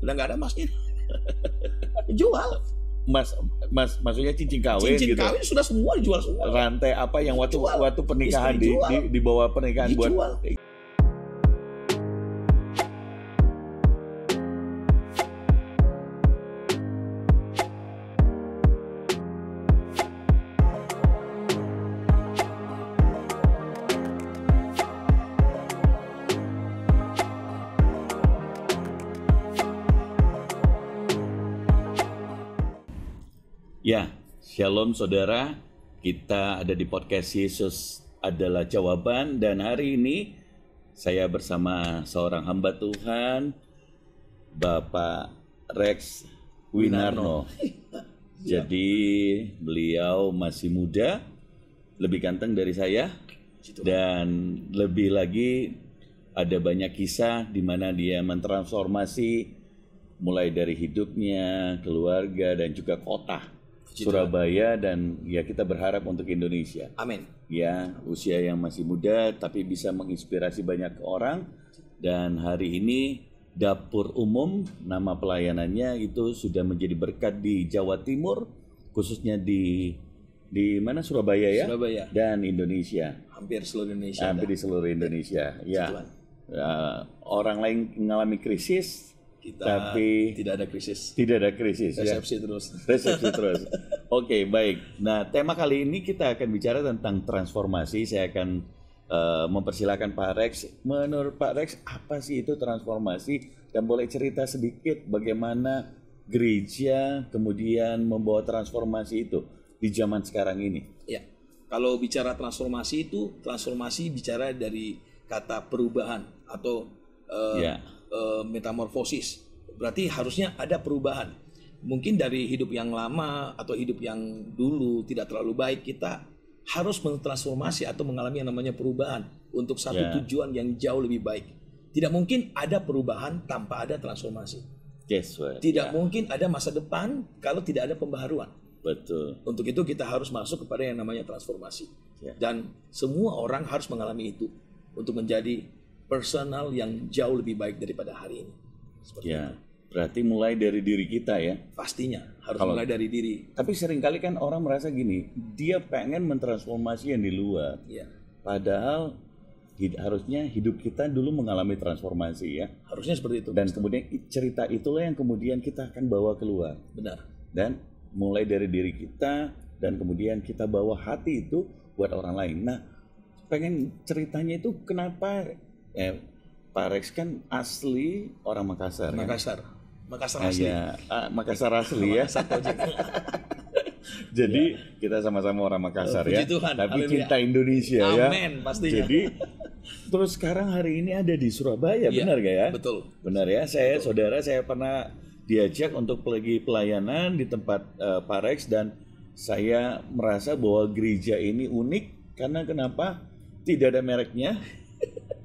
udah nggak ada emasnya. Jual. Maksudnya cincin kawin Cincin gitu. kawin sudah semua dijual semua. Rantai apa yang waktu pernikahan di bawah pernikahan dijual. buat. Ya, shalom saudara, kita ada di podcast Yesus adalah Jawaban, dan hari ini saya bersama seorang hamba Tuhan, Bapak Rex Winarno. Jadi beliau masih muda, lebih ganteng dari saya, dan lebih lagi ada banyak kisah di mana dia mentransformasi mulai dari hidupnya, keluarga, dan juga kota Surabaya, dan ya kita berharap untuk Indonesia. Amin. Ya, usia yang masih muda tapi bisa menginspirasi banyak orang. Dan hari ini Dapur Umum, nama pelayanannya itu sudah menjadi berkat di Jawa Timur, khususnya di mana, Surabaya ya? Surabaya. Dan Indonesia. Hampir seluruh Indonesia. Hampir di seluruh Indonesia. Ya. Orang lain mengalami krisis, tapi tidak ada krisis. Tidak ada krisis. Resepsi terus. Resepsi terus. Oke, baik. Nah, tema kali ini kita akan bicara tentang transformasi. Saya akan mempersilakan Pak Rex. Menurut Pak Rex, apa sih itu transformasi? Dan boleh cerita sedikit bagaimana gereja kemudian membawa transformasi itu di zaman sekarang ini? Ya, kalau bicara transformasi itu, transformasi bicara dari kata perubahan atau metamorfosis. Berarti harusnya ada perubahan. Mungkin dari hidup yang lama atau hidup yang dulu tidak terlalu baik, kita harus mentransformasi atau mengalami yang namanya perubahan untuk satu tujuan yang jauh lebih baik. Tidak mungkin ada perubahan tanpa ada transformasi. Tidak mungkin ada masa depan kalau tidak ada pembaharuan. Betul. Untuk itu kita harus masuk kepada yang namanya transformasi. Dan semua orang harus mengalami itu untuk menjadi personal yang jauh lebih baik daripada hari ini. Seperti itu. Berarti mulai dari diri kita ya. Pastinya harus mulai dari diri. Tapi seringkali kan orang merasa gini, dia pengen mentransformasi yang di luar. Padahal harusnya hidup kita dulu mengalami transformasi ya. Harusnya seperti itu. Dan kemudian cerita itulah yang kemudian kita akan bawa keluar. Benar. Dan mulai dari diri kita dan kemudian kita bawa hati itu buat orang lain. Nah, pengen ceritanya itu kenapa Pak Rex kan asli orang Makassar. Makassar asli. Makassar asli ya. Jadi kita sama-sama orang Makassar ya. Tuhan. Tapi cinta Indonesia ya. Amin, pastinya. Jadi terus sekarang hari ini ada di Surabaya, benar gak ya? Betul. Benar ya. Saudara saya pernah diajak untuk pergi pelayanan di tempat Pak Rex, dan saya merasa bahwa gereja ini unik karena kenapa? Tidak ada mereknya.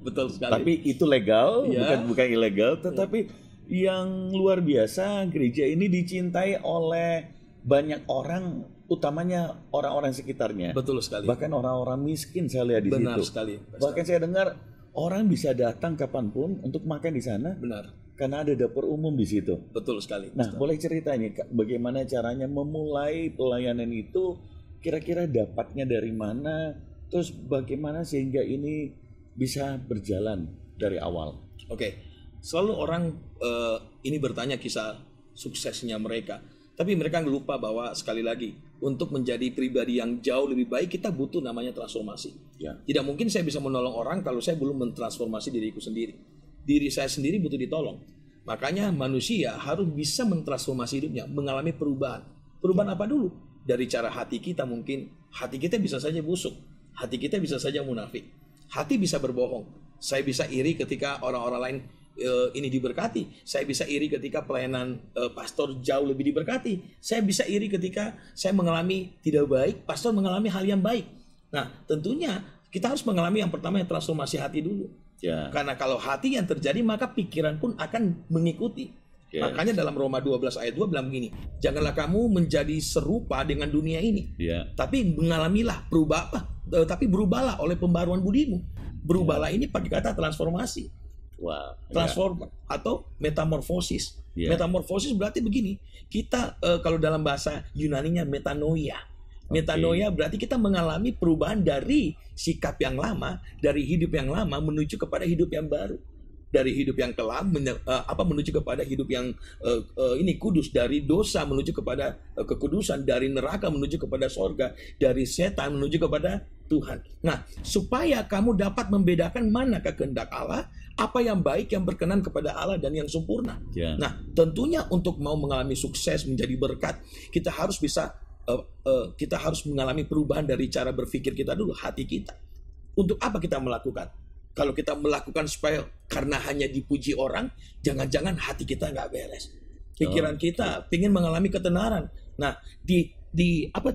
Betul sekali. Tapi itu legal, bukan ilegal, tetapi yang luar biasa, gereja ini dicintai oleh banyak orang, utamanya orang-orang sekitarnya. Betul sekali. Bahkan orang-orang miskin saya lihat di situ. Benar sekali. Bahkan saya dengar orang bisa datang kapanpun untuk makan di sana. Benar. Karena ada dapur umum di situ. Betul sekali. Nah, boleh ceritanya bagaimana caranya memulai pelayanan itu? Kira-kira dapatnya dari mana? Terus bagaimana sehingga ini bisa berjalan dari awal? Oke. Selalu orang ini bertanya kisah suksesnya mereka. Tapi mereka lupa bahwa sekali lagi, untuk menjadi pribadi yang jauh lebih baik, kita butuh namanya transformasi. Tidak mungkin saya bisa menolong orang kalau saya belum mentransformasi diriku sendiri. Diri saya sendiri butuh ditolong. Makanya manusia harus bisa mentransformasi hidupnya, mengalami perubahan. Perubahan apa dulu? Dari cara hati kita mungkin. Hati kita bisa saja busuk. Hati kita bisa saja munafik. Hati bisa berbohong. Saya bisa iri ketika orang-orang lain ini diberkati. Saya bisa iri ketika pelayanan pastor jauh lebih diberkati. Saya bisa iri ketika saya mengalami tidak baik, pastor mengalami hal yang baik. Nah, tentunya kita harus mengalami yang pertama, yang transformasi hati dulu. Karena kalau hati yang terjadi, maka pikiran pun akan mengikuti. Makanya dalam Roma 12 ayat 2 bilang begini, janganlah kamu menjadi serupa dengan dunia ini, tapi mengalamilah tapi berubahlah oleh pembaruan budimu. Berubahlah ini pakai kata transformasi. Transform atau metamorfosis. Ya. Metamorfosis berarti begini. Kita kalau dalam bahasa Yunaninya metanoia. Metanoia berarti kita mengalami perubahan dari sikap yang lama, dari hidup yang lama menuju kepada hidup yang baru. Dari hidup yang kelam menuju kepada hidup yang ini kudus, dari dosa menuju kepada kekudusan, dari neraka menuju kepada sorga, dari setan menuju kepada Tuhan. Nah, supaya kamu dapat membedakan mana kehendak Allah, apa yang baik, yang berkenan kepada Allah dan yang sempurna. Ya. Nah, tentunya untuk mau mengalami sukses, menjadi berkat, kita harus bisa kita harus mengalami perubahan dari cara berpikir kita dulu, hati kita. Untuk apa kita melakukan? Kalau kita melakukan supaya karena hanya dipuji orang, jangan-jangan hati kita nggak beres. Pikiran kita ingin mengalami ketenaran. Nah, di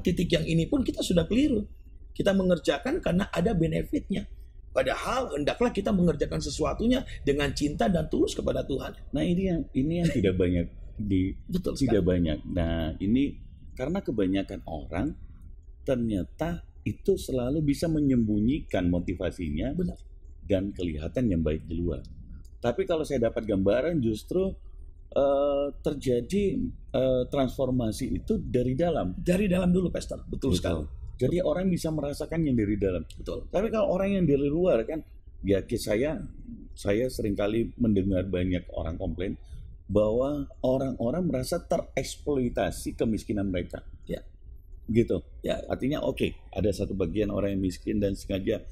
titik yang ini pun kita sudah keliru. Kita mengerjakan karena ada benefitnya. Padahal hendaklah kita mengerjakan sesuatunya dengan cinta dan tulus kepada Tuhan. Nah, ini yang tidak banyak Betul tidak sekali. banyak. Nah, ini karena kebanyakan orang ternyata itu selalu bisa menyembunyikan motivasinya. Benar. Dan kelihatan yang baik di luar. Tapi kalau saya dapat gambaran justru terjadi transformasi itu dari dalam. Dari dalam dulu, Pastor. Betul sekali. Jadi orang bisa merasakan yang dari dalam. Betul. Tapi kalau orang yang dari luar kan, ya saya seringkali mendengar banyak orang komplain bahwa orang-orang merasa tereksploitasi kemiskinan mereka. Ya. Gitu. Ya. Artinya ada satu bagian orang yang miskin dan sengaja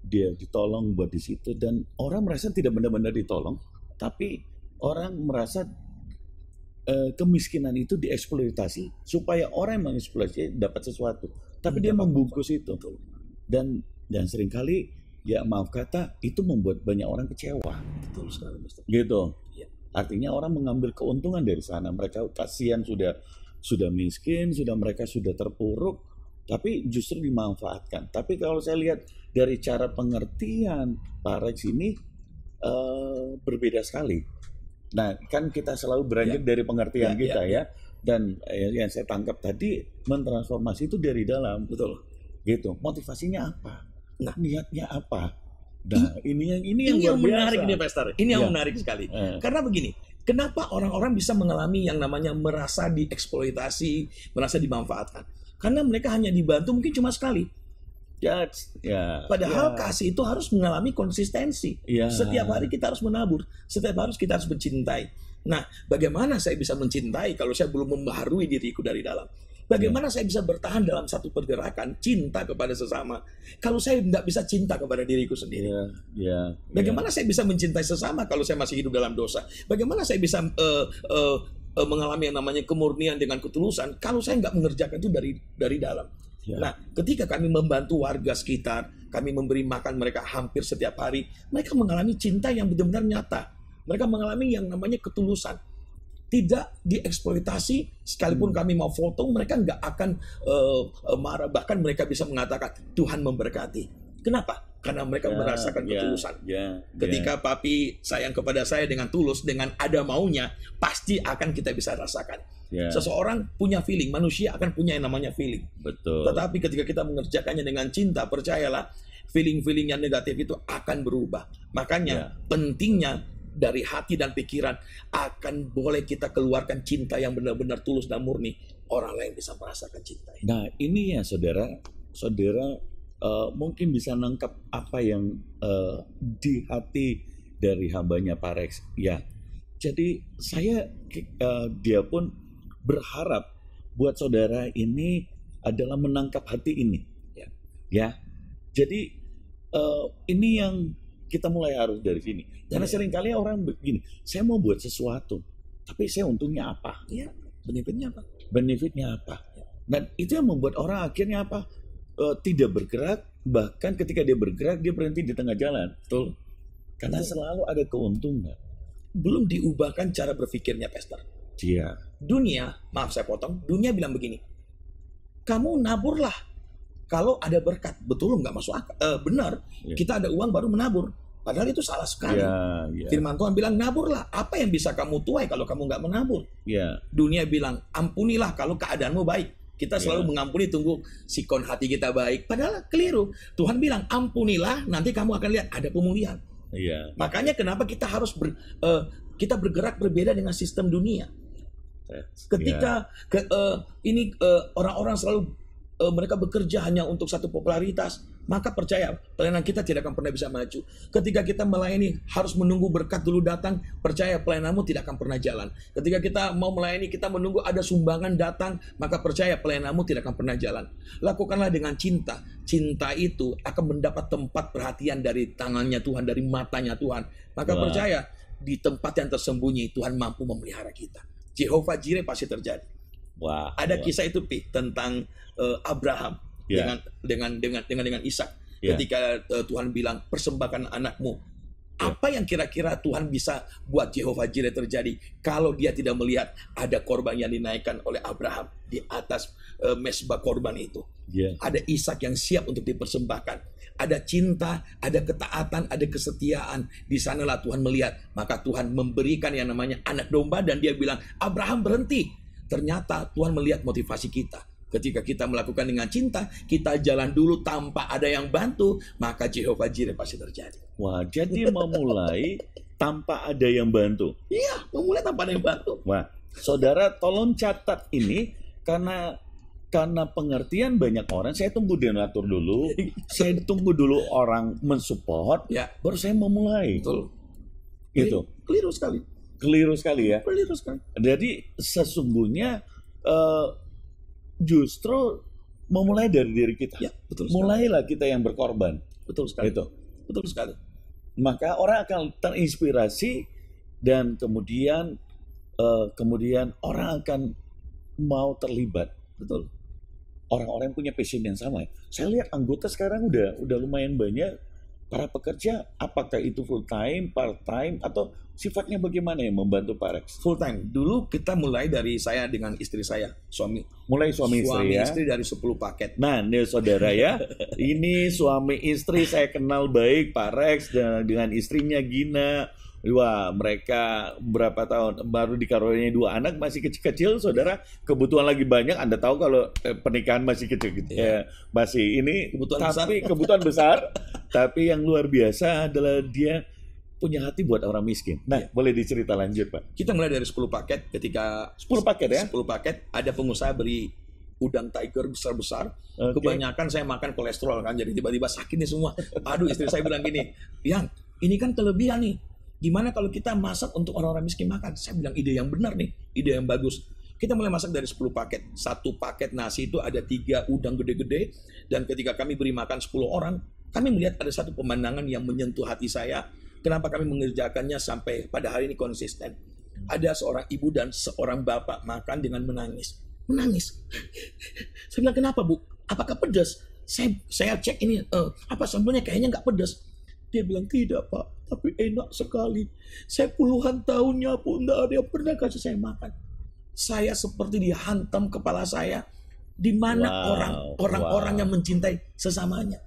dia ditolong buat di situ, dan orang merasa tidak benar-benar ditolong, tapi orang merasa kemiskinan itu dieksploitasi supaya orang yang mengeksploitasi dapat sesuatu, tapi dia membungkus itu, dan seringkali ya maaf kata itu membuat banyak orang kecewa. Betul sekali, Pastor. Gitu. Ya. Artinya orang mengambil keuntungan dari sana, mereka kasihan sudah miskin, mereka sudah terpuruk, tapi justru dimanfaatkan. Tapi kalau saya lihat dari cara pengertian Pak Rex ini berbeda sekali. Nah, kan kita selalu beranjak dari pengertian kita ya. Dan yang saya tangkap tadi, mentransformasi itu dari dalam. Betul. Gitu. Motivasinya apa? Nah, niatnya apa? Nah, ini yang yang luar menarik biasa. nih, Pastor. Ini yang menarik sekali. Karena begini, kenapa orang-orang bisa mengalami yang namanya merasa dieksploitasi, merasa dimanfaatkan? Karena mereka hanya dibantu mungkin cuma sekali. Padahal kasih itu harus mengalami konsistensi. Setiap hari kita harus menabur. Setiap hari kita harus mencintai. Nah, bagaimana saya bisa mencintai kalau saya belum membaharui diriku dari dalam? Bagaimana saya bisa bertahan dalam satu pergerakan cinta kepada sesama kalau saya tidak bisa cinta kepada diriku sendiri? Bagaimana saya bisa mencintai sesama kalau saya masih hidup dalam dosa? Bagaimana saya bisa mengalami yang namanya kemurnian dengan ketulusan kalau saya nggak mengerjakan itu dari dalam? Nah, ketika kami membantu warga sekitar, kami memberi makan mereka hampir setiap hari, mereka mengalami cinta yang benar-benar nyata. Mereka mengalami yang namanya ketulusan. Tidak dieksploitasi, sekalipun kami mau foto, mereka nggak akan marah. Bahkan mereka bisa mengatakan, Tuhan memberkati. Kenapa? Karena mereka merasakan ketulusan. Ketika papi sayang kepada saya dengan tulus, dengan ada maunya, pasti akan kita bisa rasakan. Seseorang punya feeling, manusia akan punya yang namanya feeling. Betul. Tetapi ketika kita mengerjakannya dengan cinta, percayalah, feeling-feeling yang negatif itu akan berubah. Makanya pentingnya dari hati dan pikiran akan boleh kita keluarkan cinta yang benar-benar tulus dan murni. Orang lain bisa merasakan cinta ini. Nah, ini ya saudara mungkin bisa nangkap apa yang di hati dari hambanya Pak Rex. Ya, jadi dia pun berharap buat saudara ini adalah menangkap hati ini. Ya, jadi ini yang kita mulai harus dari sini. Karena seringkali orang begini, saya mau buat sesuatu, tapi saya untungnya apa? Benefitnya apa? Benefitnya apa? Dan itu yang membuat orang akhirnya apa? Tidak bergerak, bahkan ketika dia bergerak, dia berhenti di tengah jalan. Betul. Karena selalu ada keuntungan. Belum diubahkan cara berpikirnya, Pastor. Dunia, maaf saya potong, dunia bilang begini, kamu naburlah kalau ada berkat. Betul, nggak masuk akal. Benar, kita ada uang baru menabur. Padahal itu salah sekali. Firman Tuhan bilang, naburlah. Apa yang bisa kamu tuai kalau kamu nggak menabur? Dunia bilang, ampunilah kalau keadaanmu baik. Kita selalu mengampuni, tunggu sikon hati kita baik. Padahal keliru. Tuhan bilang, ampunilah, nanti kamu akan lihat ada pemulihan. Makanya kenapa kita harus kita bergerak berbeda dengan sistem dunia. Ketika orang-orang selalu mereka bekerja hanya untuk satu popularitas, maka percaya pelayanan kita tidak akan pernah bisa maju. Ketika kita melayani harus menunggu berkat dulu datang, percaya pelayananmu tidak akan pernah jalan. Ketika kita mau melayani kita menunggu ada sumbangan datang, maka percaya pelayananmu tidak akan pernah jalan. Lakukanlah dengan cinta. Cinta itu akan mendapat tempat perhatian dari tangannya Tuhan, dari matanya Tuhan. Maka percaya di tempat yang tersembunyi Tuhan mampu memelihara kita. Jehovah Jireh pasti terjadi. Ada kisah itu tentang Abraham dengan Ishak. Ketika Tuhan bilang persembahkan anakmu. Apa yang kira-kira Tuhan bisa buat Jehovah Jireh terjadi kalau dia tidak melihat ada korban yang dinaikkan oleh Abraham di atas mezbah korban itu. Ada Ishak yang siap untuk dipersembahkan. Ada cinta, ada ketaatan, ada kesetiaan. Di sanalah Tuhan melihat. Maka Tuhan memberikan yang namanya anak domba dan dia bilang, Abraham berhenti. Ternyata Tuhan melihat motivasi kita. Ketika kita melakukan dengan cinta, kita jalan dulu tanpa ada yang bantu, maka Jehovah Jireh pasti terjadi. Jadi memulai tanpa ada yang bantu. Iya, memulai tanpa ada yang bantu. Saudara tolong catat ini karena pengertian banyak orang, saya tunggu donatur dulu, saya tunggu dulu orang mensupport, baru saya memulai. Betul. Gitu. Keliru sekali. Keliru sekali ya. Keliru sekali. Jadi sesungguhnya justru memulai dari diri kita. Betul sekali. Mulailah kita yang berkorban. Betul sekali. Gitu. Betul sekali. Maka orang akan terinspirasi dan kemudian orang akan mau terlibat. Betul. Orang-orang yang punya passion yang sama. Saya lihat anggota sekarang udah lumayan banyak para pekerja. Apakah itu full time, part time, atau sifatnya bagaimana yang membantu Pak Rex? Full time. Dulu kita mulai dari saya dengan istri saya, suami istri dari 10 paket. Nah, nih saudara ya, ini suami istri saya kenal baik Pak Rex dengan istrinya Gina. Wah, mereka berapa tahun baru dikaruniai 2 anak, masih kecil-kecil, saudara. Kebutuhan lagi banyak. Anda tahu kalau pernikahan masih kecil-kecil, masih ini kebutuhan besar. Tapi yang luar biasa adalah dia punya hati buat orang miskin. Nah, boleh dicerita lanjut, Pak? Kita mulai dari 10 paket. Ketika 10 paket ya? 10 paket, ada pengusaha beri udang tiger besar-besar. Kebanyakan saya makan kolesterol kan, jadi tiba-tiba sakit nih semua. Aduh, istri saya bilang gini, Yang, ini kan kelebihan nih. Gimana kalau kita masak untuk orang-orang miskin makan? Saya bilang ide yang benar nih, ide yang bagus. Kita mulai masak dari 10 paket. 1 paket nasi itu ada 3 udang gede-gede. Dan ketika kami beri makan 10 orang, kami melihat ada satu pemandangan yang menyentuh hati saya. Kenapa kami mengerjakannya sampai pada hari ini konsisten? Ada seorang ibu dan seorang bapak makan dengan menangis. Menangis. Saya bilang, kenapa Bu? Apakah pedas? Saya cek ini, apa sambelnya kayaknya nggak pedas. Dia bilang, tidak Pak, tapi enak sekali. Saya puluhan tahunnya pun tidak ada yang pernah kasih saya makan. Saya seperti dihantam kepala saya. Di mana orang-orang yang mencintai sesamanya.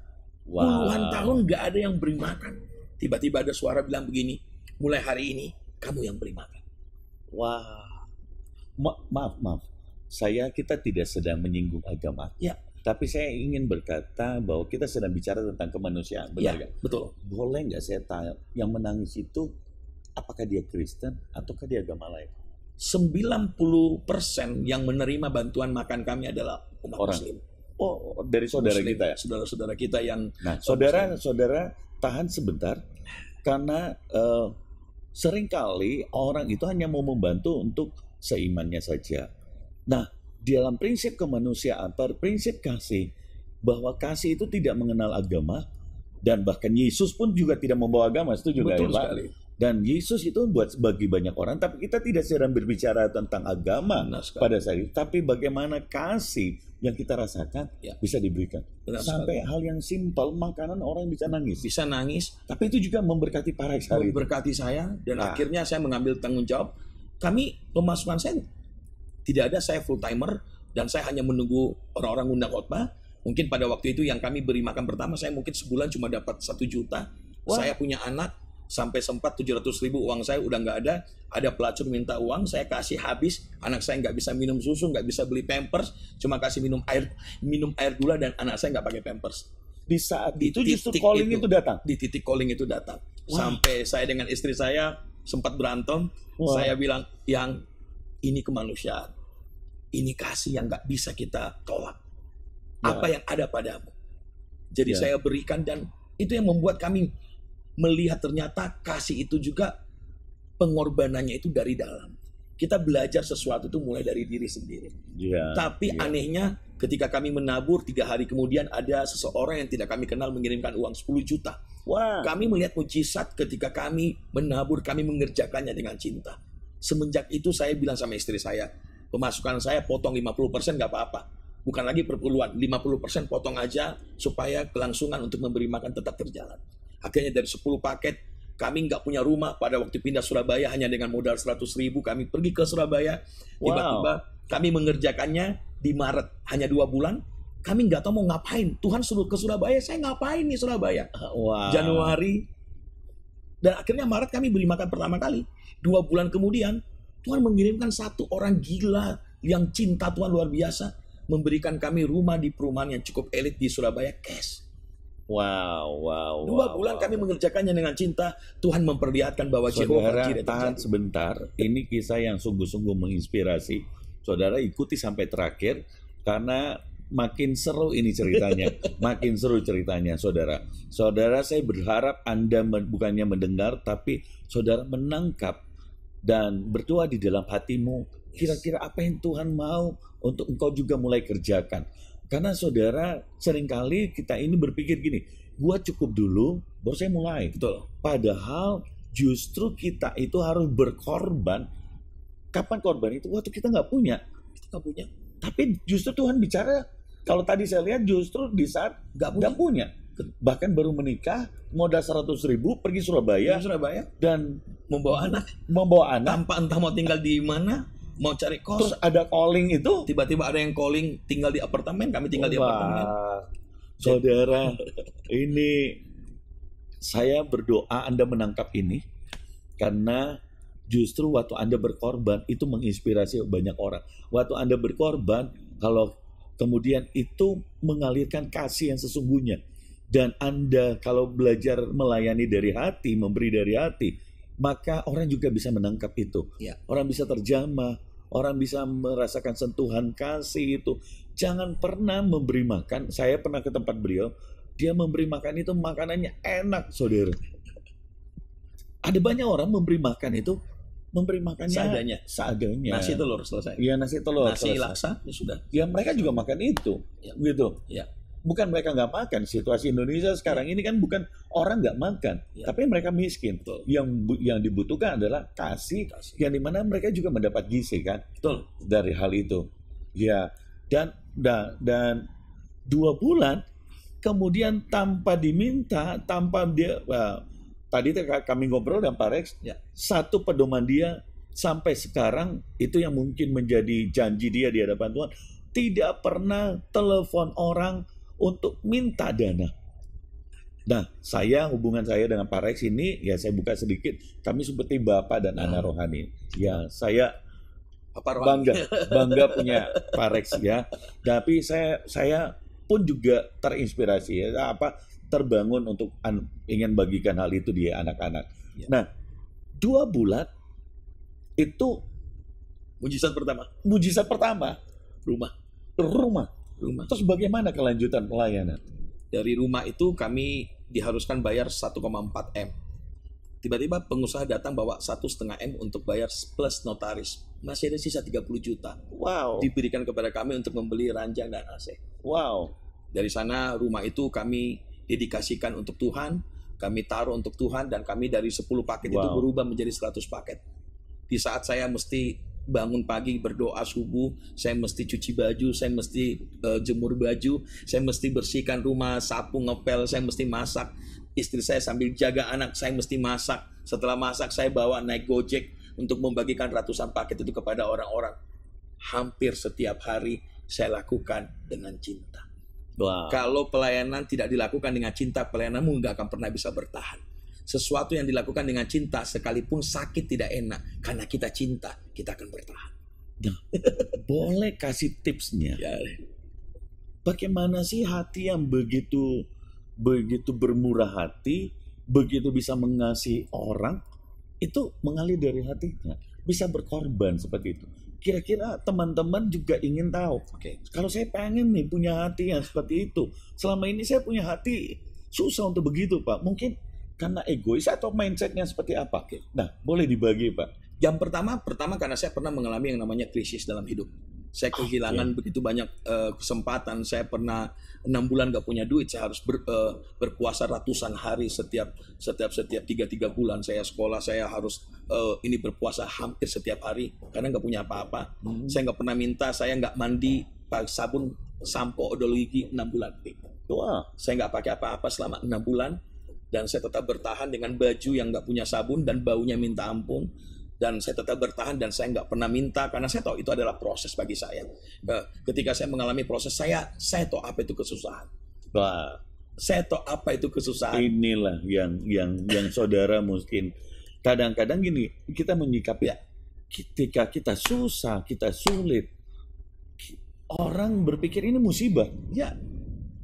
Puluhan tahun nggak ada yang beri makan. Tiba-tiba ada suara bilang begini, mulai hari ini kamu yang beri makan. Maaf. Kita tidak sedang menyinggung agama. Tapi saya ingin berkata bahwa kita sedang bicara tentang kemanusiaan, benar nggak? Betul. Boleh nggak saya tanya, yang menangis itu apakah dia Kristen ataukah dia agama lain? 90% yang menerima bantuan makan kami adalah umat Muslim. Oh, dari saudara Muslim, kita ya? Saudara-saudara kita yang... Nah, saudara tahan sebentar, karena seringkali orang itu hanya mau membantu untuk seimannya saja. Nah, dalam prinsip kemanusiaan, prinsip kasih, bahwa kasih itu tidak mengenal agama, dan bahkan Yesus pun juga tidak membawa agama, setuju nggak ya Pak? Dan Yesus itu buat bagi banyak orang, tapi kita tidak sedang berbicara tentang agama pada saat itu, tapi bagaimana kasih yang kita rasakan bisa diberikan. Sampai hal yang simpel, makanan orang bisa nangis. Bisa nangis. Tapi itu juga memberkati para sekali. Memberkati saya, dan akhirnya saya mengambil tanggung jawab. Pemasukan saya tidak ada, saya full timer dan saya hanya menunggu orang-orang undang khotbah. Mungkin pada waktu itu yang kami beri makan pertama, saya mungkin sebulan cuma dapat 1 juta. Saya punya anak, sampai sempat 700.000 uang saya udah nggak ada. Ada pelacur minta uang, saya kasih habis. Anak saya nggak bisa minum susu, nggak bisa beli pampers, cuma kasih minum air gula, dan anak saya nggak pakai pampers. Di saat itu justru calling itu datang. Di titik calling itu datang. Sampai saya dengan istri saya sempat berantem. Wah. Saya bilang, yang ini kemanusiaan, ini kasih yang nggak bisa kita tolak. Apa yang ada padamu. Jadi saya berikan, dan itu yang membuat kami melihat ternyata kasih itu juga pengorbanannya itu dari dalam. Kita belajar sesuatu itu mulai dari diri sendiri. Tapi anehnya ketika kami menabur, 3 hari kemudian ada seseorang yang tidak kami kenal mengirimkan uang 10 juta. Kami melihat mujizat ketika kami menabur, kami mengerjakannya dengan cinta. Semenjak itu saya bilang sama istri saya, pemasukan saya potong 50% nggak apa-apa. Bukan lagi perpuluhan, 50% potong aja supaya kelangsungan untuk memberi makan tetap terjalan. Akhirnya dari 10 paket, kami nggak punya rumah pada waktu pindah Surabaya, hanya dengan modal 100.000 kami pergi ke Surabaya. Tiba-tiba kami mengerjakannya di Maret, hanya 2 bulan. Kami nggak tahu mau ngapain. Tuhan suruh ke Surabaya, saya ngapain nih Surabaya? Januari, dan akhirnya Maret kami beri makan pertama kali. 2 bulan kemudian Tuhan mengirimkan satu orang gila yang cinta Tuhan luar biasa, memberikan kami rumah di perumahan yang cukup elit di Surabaya, cash. 2 bulan kami mengerjakannya dengan cinta. Tuhan memperlihatkan bahwa Jehovah Jireh. Tahan sebentar, ini kisah yang sungguh-sungguh menginspirasi. Saudara ikuti sampai terakhir, karena makin seru ini ceritanya. Makin seru ceritanya, saudara. Saudara, saya berharap Anda bukannya mendengar, tapi saudara menangkap dan berdoa di dalam hatimu. Kira-kira apa yang Tuhan mau untuk engkau juga mulai kerjakan. Karena saudara, seringkali kita ini berpikir gini, gua cukup dulu, baru saya mulai. Betul. Padahal justru kita itu harus berkorban. Kapan korban itu? Waktu kita nggak punya. Tapi justru Tuhan bicara, kalau tadi saya lihat justru di saat nggak punya. Bahkan baru menikah, modal 100.000, pergi Surabaya, dan membawa anak. Tanpa entah mau tinggal di mana, mau cari kos. Terus ada calling itu. Tiba-tiba ada yang calling tinggal di apartemen, kami tinggal di apartemen. Saudara, ini saya berdoa Anda menangkap ini, karena justru waktu Anda berkorban itu menginspirasi banyak orang. Waktu Anda berkorban, kalau kemudian itu mengalirkan kasih yang sesungguhnya. Dan Anda kalau belajar melayani dari hati, memberi dari hati, maka orang juga bisa menangkap itu. Orang bisa terjamah, orang bisa merasakan sentuhan kasih itu. Jangan pernah memberi makan. Saya pernah ke tempat beliau, dia memberi makan itu makanannya enak, saudara. Ada banyak orang memberi makan itu, memberi makannya seadanya. Nasi telur selesai. Iya, nasi telur. Nasi laksa ya sudah. Ya mereka juga makan itu, gitu. Bukan mereka nggak makan. Situasi Indonesia sekarang ini kan bukan orang nggak makan, tapi mereka miskin. Yang dibutuhkan adalah kasih, yang dimana mereka juga mendapat gizi kan. Dari hal itu. Ya, dan 2 bulan kemudian tanpa diminta, tanpa dia, tadi kami ngobrol dengan Pak Rex, satu pedoman dia sampai sekarang itu yang mungkin menjadi janji dia di hadapan Tuhan, tidak pernah telepon orang untuk minta dana. Nah, hubungan saya dengan Pak Rex ini, ya saya buka sedikit, kami seperti bapak dan anak rohani. Ya, saya bangga punya Pak Rex ya. Tapi saya pun juga terinspirasi ya, terbangun untuk ingin bagikan hal itu di anak-anak. Nah, 2 bulan itu mujizat pertama. Rumah. Terus bagaimana kelanjutan pelayanan? Dari rumah itu kami diharuskan bayar 1,4 M. Tiba-tiba pengusaha datang bawa 1,5 M untuk bayar plus notaris. Masih ada sisa 30 juta. Diberikan kepada kami untuk membeli ranjang dan AC. Dari sana rumah itu kami dedikasikan untuk Tuhan, kami taruh untuk Tuhan, dan kami dari 10 paket itu berubah menjadi 100 paket. Di saat saya mesti bangun pagi berdoa subuh, saya mesti cuci baju, saya mesti jemur baju, saya mesti bersihkan rumah, sapu, ngepel, saya mesti masak. Istri saya sambil jaga anak, saya mesti masak. Setelah masak, saya bawa naik Gojek untuk membagikan ratusan paket itu kepada orang-orang. Hampir setiap hari saya lakukan dengan cinta. Kalau pelayanan tidak dilakukan dengan cinta, pelayananmu nggak akan pernah bisa bertahan. Sesuatu yang dilakukan dengan cinta, sekalipun sakit tidak enak, karena kita cinta, kita akan bertahan. Nah, boleh kasih tipsnya? Bagaimana sih hati yang begitu bermurah hati, begitu bisa mengasihi orang, itu mengalir dari hatinya, bisa berkorban seperti itu. Kira-kira teman-teman juga ingin tahu, Oke. kalau saya pengen nih punya hati yang seperti itu. Selama ini saya punya hati susah untuk begitu, Pak. Mungkin karena egois atau mindsetnya seperti apa? Nah, boleh dibagi, Pak. Yang pertama karena saya pernah mengalami yang namanya krisis dalam hidup. Saya kehilangan begitu banyak kesempatan. Saya pernah 6 bulan gak punya duit. Saya harus berpuasa ratusan hari setiap 3 bulan. Saya sekolah, saya harus ini berpuasa hampir setiap hari karena gak punya apa-apa. Saya gak pernah minta, saya gak mandi pakai sabun, sampo, odol gigi 6 bulan. Wah, Saya gak pakai apa-apa selama 6 bulan dan saya tetap bertahan dengan baju yang gak punya sabun dan baunya minta ampun. Dan saya tetap bertahan dan saya nggak pernah minta karena saya tahu itu adalah proses bagi saya. Ketika saya mengalami proses, saya tahu apa itu kesusahan. wah. Saya tahu apa itu kesusahan. Inilah yang saudara mungkin kadang-kadang gini, kita menyikapi ketika kita susah, kita sulit, orang berpikir ini musibah, Ya,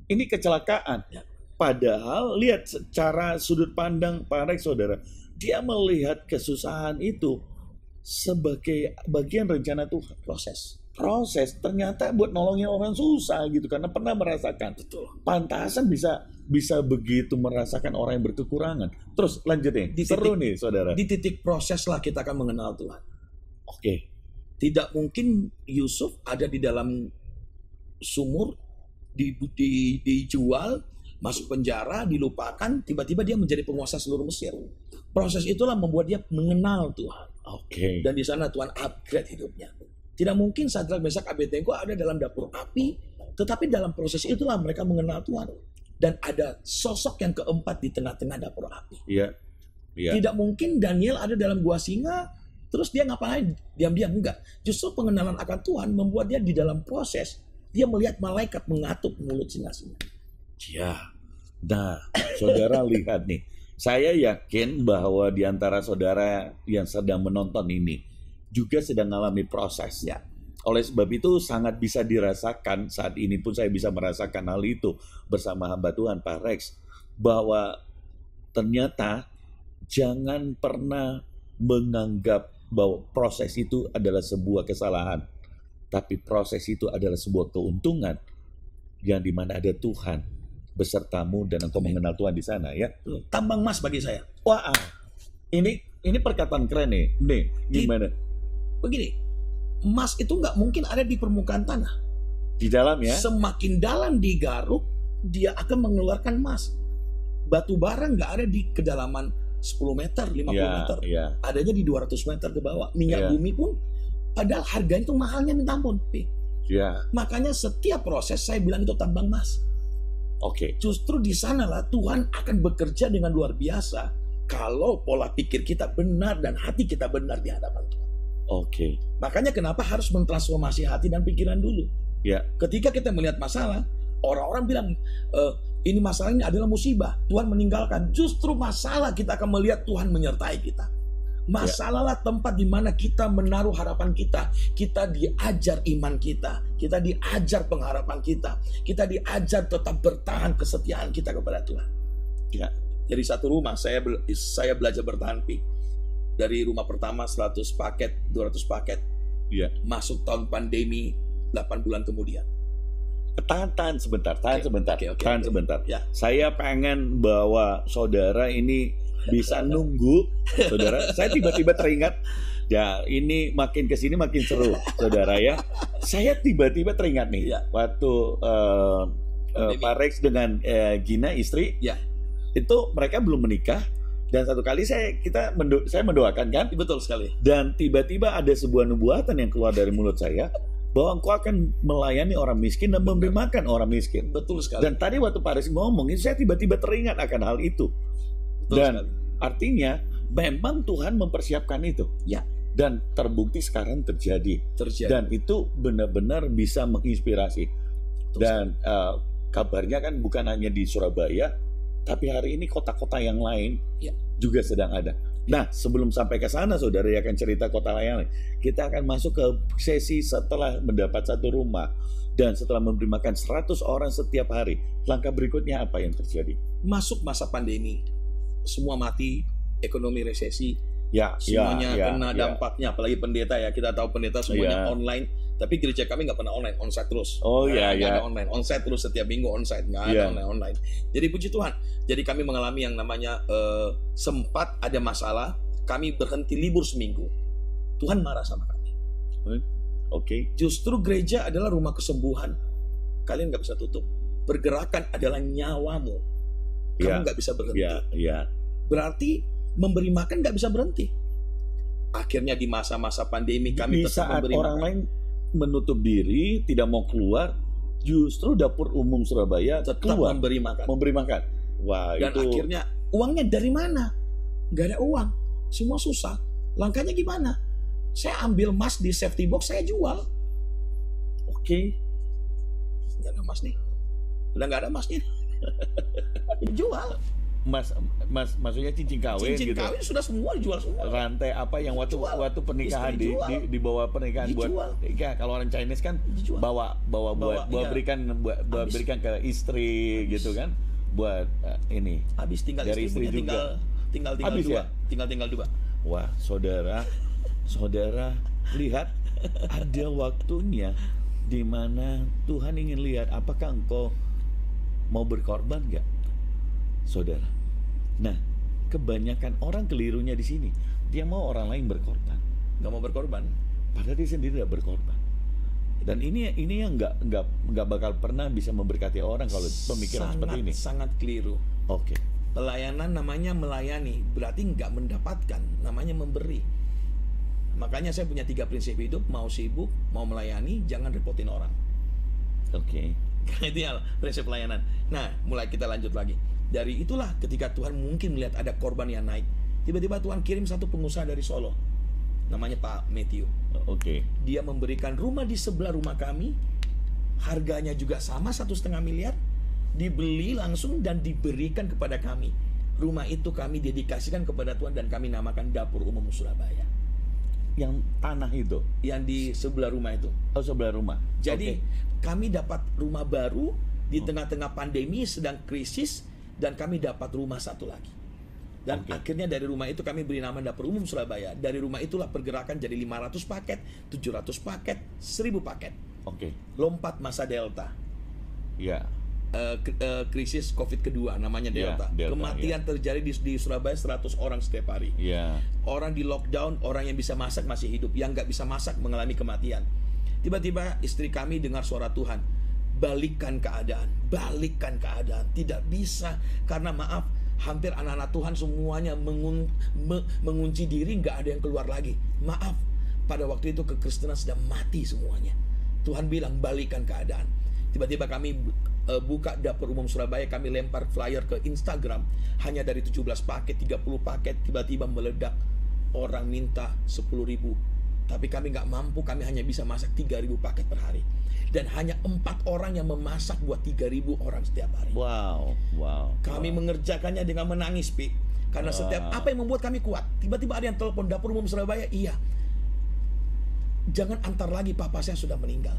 ini kecelakaan. Ya. Padahal lihat secara sudut pandang Pak Rex, saudara, dia melihat kesusahan itu sebagai bagian rencana Tuhan. Proses ternyata buat nolongin orang susah gitu karena pernah merasakan. betul. Pantasan bisa begitu merasakan orang yang berkekurangan. Terus lanjutin. Di Seru titik- nih, saudara. Di titik proses lah kita akan mengenal Tuhan. Oke. Tidak mungkin Yusuf ada di dalam sumur, dijual, masuk penjara, dilupakan, tiba-tiba dia menjadi penguasa seluruh Mesir. Proses itulah membuat dia mengenal Tuhan. Oke. Dan di sana Tuhan upgrade hidupnya. Tidak mungkin Sadrak, Mesak, Abednego ada dalam dapur api, tetapi dalam proses itulah mereka mengenal Tuhan. Dan ada sosok yang keempat di tengah-tengah dapur api. Iya. Iya. Tidak mungkin Daniel ada dalam gua singa, terus dia ngapain? Diam-diam, enggak. Justru pengenalan akan Tuhan membuat dia di dalam proses, dia melihat malaikat mengatuk mulut singa-singa. Ya. Nah, saudara lihat nih. Saya yakin bahwa di antara saudara yang sedang menonton ini juga sedang mengalami proses. Ya. Oleh sebab itu sangat bisa dirasakan, saat ini pun saya bisa merasakan hal itu bersama hamba Tuhan Pak Rex, bahwa ternyata jangan pernah menganggap bahwa proses itu adalah sebuah kesalahan, tapi proses itu adalah sebuah keuntungan yang dimana ada Tuhan besertamu dan engkau mengenal Tuhan di sana, ya. Tambang emas bagi saya. Wah, ini perkataan keren nih. Nih, gimana? Begini, emas itu nggak mungkin ada di permukaan tanah. Di dalam ya? Semakin dalam digaruk, dia akan mengeluarkan emas. Batu bara nggak ada di kedalaman 10 meter, 50 meter. Ya. Adanya di 200 meter ke bawah. Minyak Ya. bumi pun, padahal harganya itu mahalnya minta ampun. Ya, Makanya setiap proses saya bilang itu tambang emas. oke. Justru di sanalah Tuhan akan bekerja dengan luar biasa kalau pola pikir kita benar dan hati kita benar di hadapan Tuhan. Oke. Makanya kenapa harus mentransformasi hati dan pikiran dulu. Ya. Ketika kita melihat masalah, orang-orang bilang ini masalah ini adalah musibah, Tuhan meninggalkan. Justru masalah kita akan melihat Tuhan menyertai kita. Masalahlah tempat di mana kita menaruh harapan kita. Kita diajar iman kita. Kita diajar pengharapan kita. Kita diajar tetap bertahan kesetiaan kita kepada Tuhan. Ya. Dari satu rumah saya belajar bertahan, Pi. Dari rumah pertama 100 paket, 200 paket. Ya. Masuk tahun pandemi 8 bulan kemudian. Tahan sebentar. Oke. Sebentar. Ya. Saya pengen bawa saudara ini bisa nunggu, saudara. Saya tiba-tiba teringat, ya ini makin kesini makin seru, saudara ya. Saya tiba-tiba teringat nih, Ya. waktu Pak Rex dengan Gina istri, Ya. itu mereka belum menikah. Dan satu kali saya mendoakan kan, Betul sekali. dan tiba-tiba ada sebuah nubuatan yang keluar dari mulut saya bahwa engkau akan melayani orang miskin dan memberi makan orang miskin. Betul sekali. Dan tadi waktu Pak Rex ngomong, saya tiba-tiba teringat akan hal itu. Betul Dan sekali. artinya memang Tuhan mempersiapkan itu. Ya. Dan terbukti sekarang terjadi. Dan itu benar-benar bisa menginspirasi. Betul Dan kabarnya kan bukan hanya di Surabaya, tapi hari ini kota-kota yang lain Ya. juga sedang ada. Nah, sebelum sampai ke sana, saudara akan cerita kota yang lain. Kita akan masuk ke sesi setelah mendapat satu rumah. Dan setelah memberi makan 100 orang setiap hari. Langkah berikutnya apa yang terjadi? Masuk masa pandemi, semua mati, ekonomi resesi, Semuanya kena ya. dampaknya, apalagi pendeta ya. Kita tahu pendeta semuanya Ya. online, tapi gereja kami nggak pernah online, onsite terus. Oh, Nggak ya. ada online, onsite terus setiap minggu onsite, nggak Ya. ada online. Jadi puji Tuhan. Jadi kami mengalami yang namanya sempat ada masalah, kami berhenti libur seminggu. Tuhan marah sama kami. Oke. Justru gereja adalah rumah kesembuhan. Kalian nggak bisa tutup. Pergerakan adalah nyawamu. Kamu nggak bisa berhenti. Ya. Berarti memberi makan nggak bisa berhenti. Akhirnya di masa-masa pandemi kami Di tetap saat memberi orang makan. lain menutup diri, tidak mau keluar, justru dapur umum Surabaya Tetap keluar memberi makan. memberi makan. Wah, Dan itu akhirnya uangnya dari mana? Nggak ada uang. Semua susah. Langkahnya gimana? Saya ambil emas di safety box, saya jual. oke. Nggak ada emas nih. Udah nggak ada emasnya. Jual. Mas maksudnya cincin kawin Cincin gitu. kawin sudah semua dijual semua. Rantai apa yang waktu Dijual. pernikahan Istri jual. di bawah pernikahan Dijual. buat kalau orang Chinese kan Dijual. bawa buat iya. buat Habis. berikan ke istri gitu kan, buat ini. Habis tinggal Dari istri istri punya tinggal Habis dua. ya? Tinggal dua. Wah, saudara lihat, ada waktunya di mana Tuhan ingin lihat apakah engkau mau berkorban nggak, saudara. Nah, kebanyakan orang kelirunya di sini, dia mau orang lain berkorban, Nggak mau berkorban. padahal dia sendiri tidak berkorban. Dan ini yang nggak bakal pernah bisa memberkati orang kalau pemikiran seperti ini. Sangat keliru. Oke. Pelayanan namanya melayani, berarti nggak mendapatkan, namanya memberi. Makanya saya punya 3 prinsip hidup: mau sibuk, mau melayani, jangan repotin orang. Oke. Karena itu ya prinsip pelayanan. Nah, mulai kita lanjut lagi. Dari itulah ketika Tuhan mungkin melihat ada korban yang naik, tiba-tiba Tuhan kirim satu pengusaha dari Solo, namanya Pak Matthew. Oke. Dia memberikan rumah di sebelah rumah kami, harganya juga sama 1,5 miliar, dibeli langsung dan diberikan kepada kami. Rumah itu kami dedikasikan kepada Tuhan dan kami namakan Dapur Umum Surabaya. Yang tanah itu, Yang di sebelah rumah itu. sebelah rumah. Jadi Oke. kami dapat rumah baru di tengah-tengah pandemi sedang krisis, dan kami dapat rumah satu lagi. Dan Oke. akhirnya dari rumah itu kami beri nama Dapur Umum Surabaya. Dari rumah itulah pergerakan jadi 500 paket, 700 paket, 1000 paket. Oke. Lompat masa Delta. Ya. Krisis COVID kedua namanya Ya, Delta. Delta, Kematian terjadi di Surabaya 100 orang setiap hari. Ya. Orang di lockdown, orang yang bisa masak masih hidup, yang nggak bisa masak mengalami kematian. Tiba-tiba istri kami dengar suara Tuhan, balikkan keadaan, tidak bisa, karena maaf, hampir anak-anak Tuhan semuanya mengunci diri, nggak ada yang keluar lagi. Maaf, pada waktu itu kekristenan sedang mati semuanya. Tuhan bilang balikkan keadaan. Tiba-tiba kami buka Dapur Umum Surabaya, kami lempar flyer ke Instagram, hanya dari 17 paket, 30 paket, tiba-tiba meledak. Orang minta 10.000, tapi kami nggak mampu, kami hanya bisa masak 3.000 paket per hari. Dan hanya 4 orang yang memasak buat 3.000 orang setiap hari. Wow. Kami mengerjakannya dengan menangis, Pi. Karena setiap apa yang membuat kami kuat. Tiba-tiba ada yang telepon Dapur Umum Surabaya, iya, jangan antar lagi, papa saya sudah meninggal.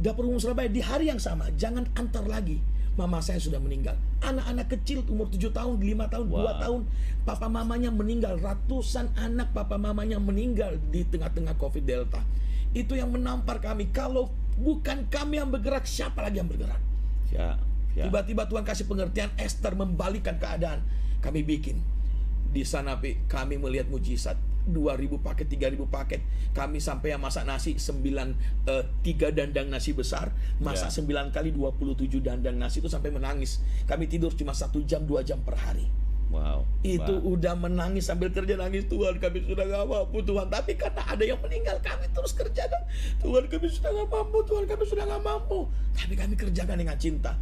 Dapur Umum Surabaya di hari yang sama, jangan antar lagi, mama saya sudah meninggal. Anak-anak kecil umur 7 tahun, 5 tahun, 2 tahun, papa mamanya meninggal. Ratusan anak papa mamanya meninggal di tengah-tengah COVID Delta. Itu yang menampar kami. Kalau bukan kami yang bergerak, siapa lagi yang bergerak? Ya. Tiba-tiba Tuhan kasih pengertian, Esther membalikan keadaan. Kami bikin di sana, kami melihat mujizat. 2.000 paket, 3.000 paket. Kami sampai yang masak nasi 3 dandang nasi besar, masak 9 kali 27 dandang nasi, itu sampai menangis. Kami tidur cuma 1 jam 2 jam per hari. Wow. Itu udah menangis sambil kerja, nangis, Tuhan kami sudah gak mampu Tuhan. Tapi karena ada yang meninggal, kami terus kerjakan. Tuhan kami sudah gak mampu, Tuhan kami sudah gak mampu. Tapi kami kerjakan dengan cinta.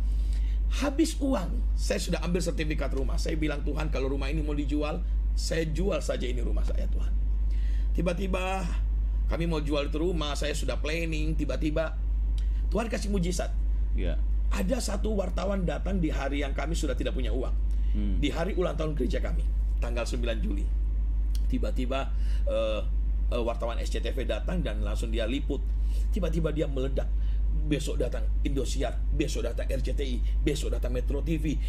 Habis uang, saya sudah ambil sertifikat rumah. Saya bilang, Tuhan kalau rumah ini mau dijual, saya jual saja ini rumah saya, Tuhan. Tiba-tiba kami mau jual itu rumah, saya sudah planning. Tiba-tiba Tuhan kasih mujizat. Ya. Ada satu wartawan datang di hari yang kami sudah tidak punya uang. Di hari ulang tahun gereja kami, tanggal 9 Juli. Tiba-tiba wartawan SCTV datang dan langsung dia liput. Tiba-tiba dia meledak. Besok datang Indosiar, besok datang RCTI, besok datang Metro TV,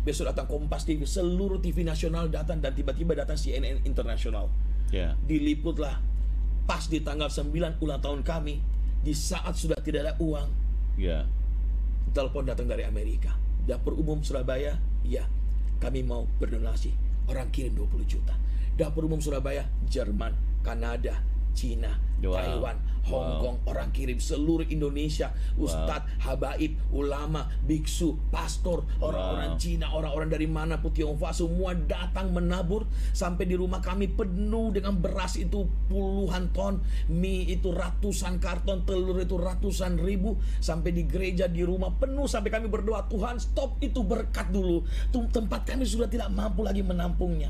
besok datang Kompas TV, seluruh TV nasional datang, dan tiba-tiba datang CNN Internasional. Ya. Diliputlah pas di tanggal 9 ulang tahun kami, di saat sudah tidak ada uang. Ya. Telepon datang dari Amerika. Dapur Umum Surabaya, ya, kami mau berdonasi. Orang kirim 20 juta. Dapur Umum Surabaya, Jerman, Kanada, Cina, Wow. Taiwan, Hong Wow. Kong, orang kirim seluruh Indonesia, ustadz, habaib, ulama, biksu, pastor, orang-orang Wow. Cina, orang-orang dari mana pun Tionghoa, semua datang menabur. Sampai di rumah kami penuh dengan beras itu puluhan ton, mie itu ratusan karton, telur itu ratusan ribu. Sampai di gereja, di rumah penuh, sampai kami berdoa, Tuhan stop itu berkat dulu. Tempat kami sudah tidak mampu lagi menampungnya.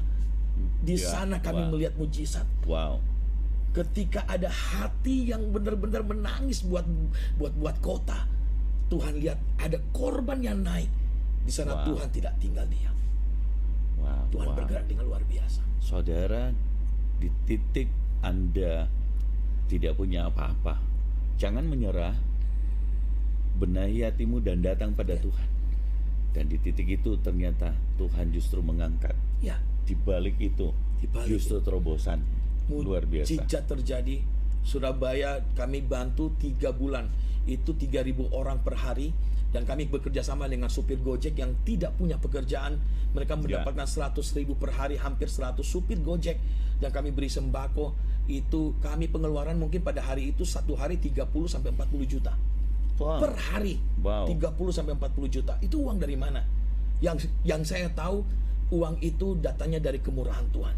Di Ya, sana kami wow. melihat mujizat. Wow. Ketika ada hati yang benar-benar menangis buat kota, Tuhan lihat ada korban yang naik. Di sana Wow. Tuhan tidak tinggal diam. Wow. Tuhan Wow. bergerak dengan luar biasa. Saudara, di titik Anda tidak punya apa-apa, jangan menyerah. Benahi hatimu dan datang pada Tuhan. Dan di titik itu ternyata Tuhan justru mengangkat. Ya, Di balik itu Di balik justru terobosan luar biasa. mujizat terjadi. Surabaya kami bantu 3 bulan. Itu 3.000 orang per hari. Dan kami bekerja sama dengan supir Gojek yang tidak punya pekerjaan. Mereka mendapatkan 100.000 per hari, hampir 100 supir Gojek. Dan kami beri sembako. Itu kami pengeluaran mungkin pada hari itu satu hari 30 sampai 40 juta. Wow. Per hari. Wow. 30 sampai 40 juta. Itu uang dari mana? Yang saya tahu uang itu datanya dari kemurahan Tuhan.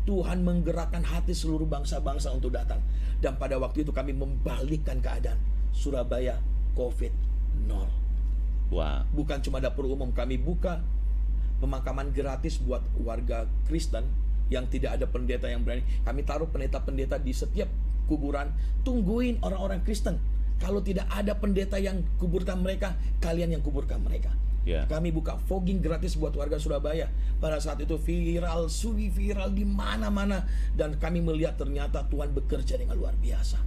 Tuhan menggerakkan hati seluruh bangsa-bangsa untuk datang. Dan pada waktu itu kami membalikkan keadaan. Surabaya COVID 0. Wow. Bukan cuma dapur umum, kami buka pemakaman gratis buat warga Kristen yang tidak ada pendeta yang berani. Kami taruh pendeta-pendeta di setiap kuburan. Tungguin orang-orang Kristen. Kalau tidak ada pendeta yang kuburkan mereka, kalian yang kuburkan mereka. Ya. Kami buka fogging gratis buat warga Surabaya. Pada saat itu viral di mana-mana. Dan kami melihat ternyata Tuhan bekerja dengan luar biasa.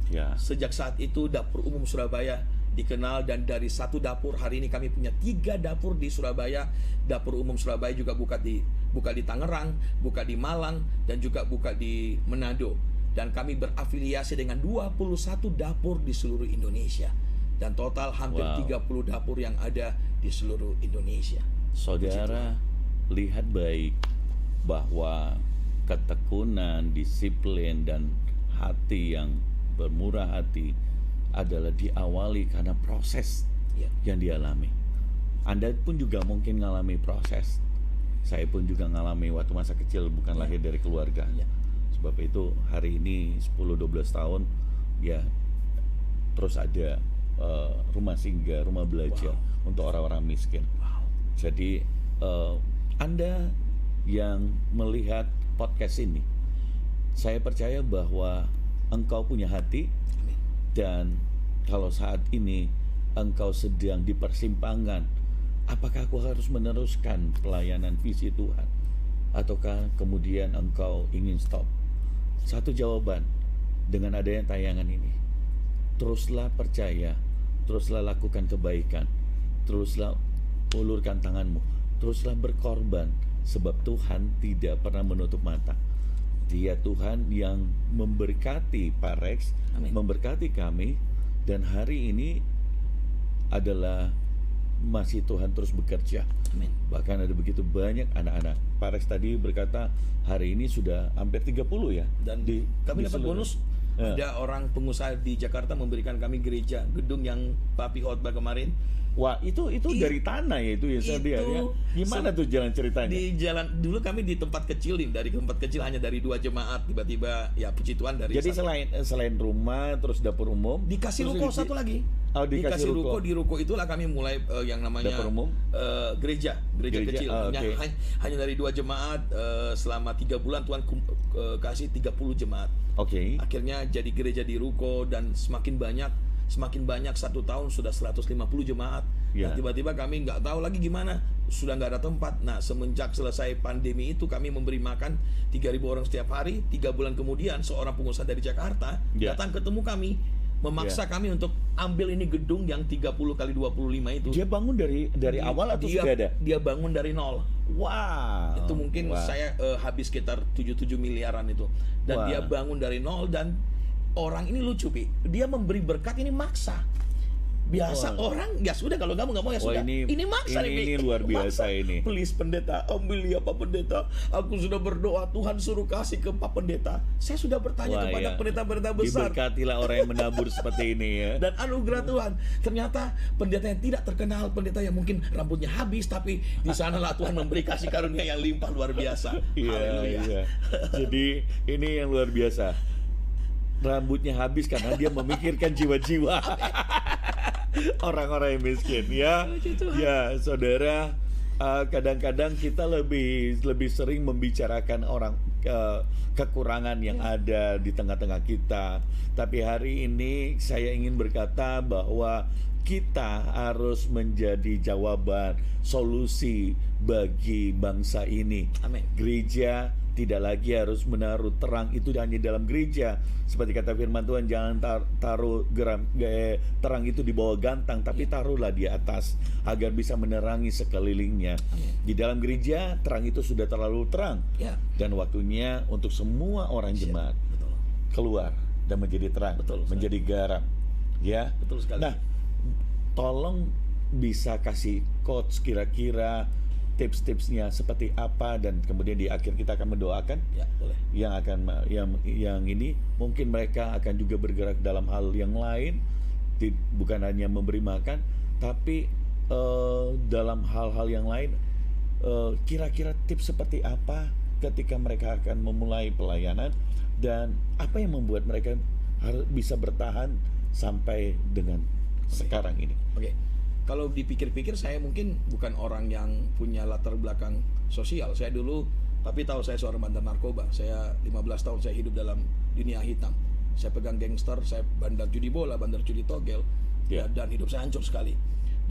Ya. Sejak saat itu dapur umum Surabaya dikenal, dan dari satu dapur hari ini kami punya 3 dapur di Surabaya. Dapur umum Surabaya juga buka di Tangerang, buka di Malang, dan juga buka di Manado. Dan kami berafiliasi dengan 21 dapur di seluruh Indonesia. Dan total hampir Wow. 30 dapur yang ada di seluruh Indonesia. Saudara, lihat baik bahwa ketekunan, disiplin, dan hati yang bermurah hati adalah diawali karena proses Ya. yang dialami. Anda pun juga mungkin mengalami proses. Saya pun juga mengalami waktu masa kecil, bukan lahir dari keluarga. Ya. Sebab itu hari ini 10-12 tahun ya terus ada rumah singgah, rumah belajar untuk orang-orang miskin. Wow. Jadi Anda yang melihat podcast ini, saya percaya bahwa engkau punya hati, Amin. dan kalau saat ini engkau sedang di persimpangan, apakah aku harus meneruskan pelayanan visi Tuhan, ataukah kemudian engkau ingin stop? Satu jawaban dengan adanya tayangan ini: teruslah percaya, teruslah lakukan kebaikan, teruslah ulurkan tanganmu, teruslah berkorban, sebab Tuhan tidak pernah menutup mata. Dia Tuhan yang memberkati Pak Rex, Amin. memberkati kami, dan hari ini adalah masih Tuhan terus bekerja. Amin. Bahkan ada begitu banyak anak-anak. Pak Rex tadi berkata hari ini sudah hampir 30 ya. Dan kami dapat seluruh- bonus. Ya. Ada orang pengusaha di Jakarta memberikan kami gereja, gedung yang Papi khotbah kemarin. Wah, itu dari tanah ya, itu ya saya lihat ya. Gimana tuh jalan ceritanya? Di jalan dulu kami di tempat kecil, dari tempat kecil hanya dari 2 jemaat, tiba-tiba ya puji Tuhan dari Jadi selain rumah terus dapur umum dikasih terus ruko satu lagi. Oh, dikasih ruko. Di ruko itulah kami mulai yang namanya Dapur umum? gereja kecil. oke. Hanya dari 2 jemaat, selama 3 bulan Tuhan kasih 30 jemaat. Oke. Akhirnya jadi gereja di ruko, dan semakin banyak 1 tahun sudah 150 jemaat. Ya. Nah, tiba-tiba kami nggak tahu lagi gimana, sudah nggak ada tempat. Nah, semenjak selesai pandemi itu kami memberi makan 3.000 orang setiap hari. 3 bulan kemudian seorang pengusaha dari Jakarta Ya. datang ketemu kami. memaksa kami untuk ambil ini gedung yang 30 kali 25 itu. Dia bangun dari awal atau sudah ada? Dia bangun dari nol. Wow. Itu mungkin saya habis sekitar 77 miliaran itu. Dan dia bangun dari nol, dan orang ini lucu, Pi. Dia memberi berkat ini maksa. Biasa orang ya sudah, kalau kamu nggak mau ya sudah. Ini maksa ini luar biasa maksa. ini. Please pendeta, ambil ya Pak Pendeta. Aku sudah berdoa, Tuhan suruh kasih ke Pak Pendeta. Saya sudah bertanya kepada pendeta-pendeta besar. Diberkatilah orang yang menabur seperti ini ya. Dan anugerah Tuhan. Ternyata pendeta yang tidak terkenal, pendeta yang mungkin rambutnya habis, tapi di sanalah Tuhan memberi kasih karunia yang limpah luar biasa. Haleluya. Iya. Jadi ini yang luar biasa. Rambutnya habis karena dia memikirkan jiwa-jiwa orang-orang yang miskin ya. Ya, saudara, kadang-kadang kita lebih sering membicarakan orang kekurangan yang ada di tengah-tengah kita. Tapi hari ini saya ingin berkata bahwa kita harus menjadi jawaban, solusi bagi bangsa ini. Amin. Gereja tidak lagi harus menaruh terang itu hanya dalam gereja. Seperti kata firman Tuhan, jangan taruh terang itu di bawah gantang, tapi taruhlah di atas agar bisa menerangi sekelilingnya. Di dalam gereja terang itu sudah terlalu terang, dan waktunya untuk semua orang jemaat keluar dan menjadi terang, menjadi garam. Ya, betul sekali. Nah, tolong bisa kasih quotes kira-kira tips-tipsnya seperti apa, dan kemudian di akhir kita akan mendoakan. Ya, boleh. Yang ini mungkin mereka akan juga bergerak dalam hal yang lain, bukan hanya memberi makan, tapi dalam hal-hal yang lain. Kira-kira tips seperti apa ketika mereka akan memulai pelayanan, dan apa yang membuat mereka harus bisa bertahan sampai dengan sekarang ini. Oke. Kalau dipikir-pikir, saya mungkin bukan orang yang punya latar belakang sosial. Saya dulu, tapi tahu saya seorang bandar narkoba. Saya 15 tahun saya hidup dalam dunia hitam. Saya pegang gangster, saya bandar judi bola, bandar judi togel, dan hidup saya hancur sekali.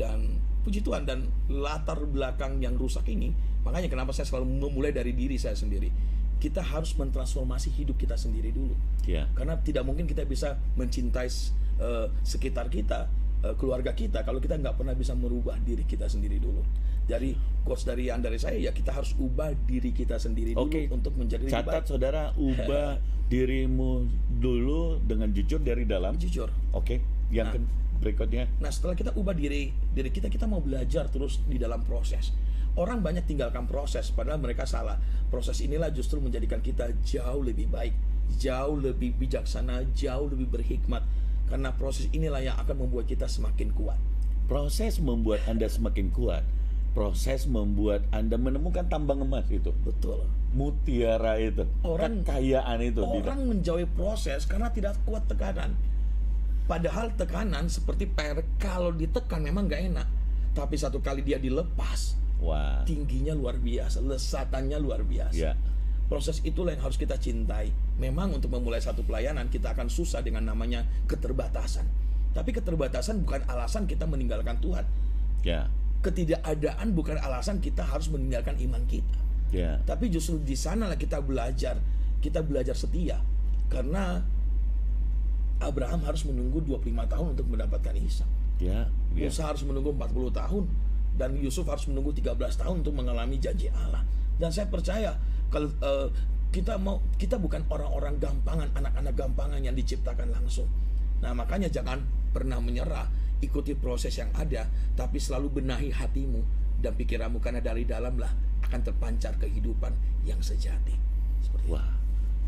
Dan puji Tuhan, dan latar belakang yang rusak ini, makanya kenapa saya selalu memulai dari diri saya sendiri. Kita harus mentransformasi hidup kita sendiri dulu. Karena tidak mungkin kita bisa mencintai sekitar kita, keluarga kita, kalau kita nggak pernah bisa merubah diri kita sendiri dulu. Jadi quotes dari saya, ya kita harus ubah diri kita sendiri dulu untuk menjadi lebih baik. Catat saudara, ubah dirimu dulu dengan jujur dari dalam. Jujur. Yang berikutnya. Nah, setelah kita ubah diri kita mau belajar terus di dalam proses. Orang banyak tinggalkan proses, padahal mereka salah. Proses inilah justru menjadikan kita jauh lebih baik, jauh lebih bijaksana, jauh lebih berhikmat. Karena proses inilah yang akan membuat kita semakin kuat. Proses membuat Anda semakin kuat. Proses membuat Anda menemukan tambang emas itu. Betul. Mutiara itu. Kekayaan itu. Orang menjauhi proses karena tidak kuat tekanan. Padahal tekanan seperti kalau ditekan memang gak enak. Tapi satu kali dia dilepas, tingginya luar biasa, lesatannya luar biasa. Proses itulah yang harus kita cintai. Memang untuk memulai satu pelayanan kita akan susah dengan namanya keterbatasan. Tapi keterbatasan bukan alasan kita meninggalkan Tuhan. Ketidakadaan bukan alasan kita harus meninggalkan iman kita. Tapi justru di sanalah kita belajar setia. Karena Abraham harus menunggu 25 tahun untuk mendapatkan Ishak. Musa harus menunggu 40 tahun, dan Yusuf harus menunggu 13 tahun untuk mengalami janji Allah. Dan saya percaya kalau kita bukan orang-orang gampangan, anak-anak gampangan yang diciptakan langsung. Nah, makanya jangan pernah menyerah, ikuti proses yang ada, tapi selalu benahi hatimu dan pikiranmu, karena dari dalamlah akan terpancar kehidupan yang sejati.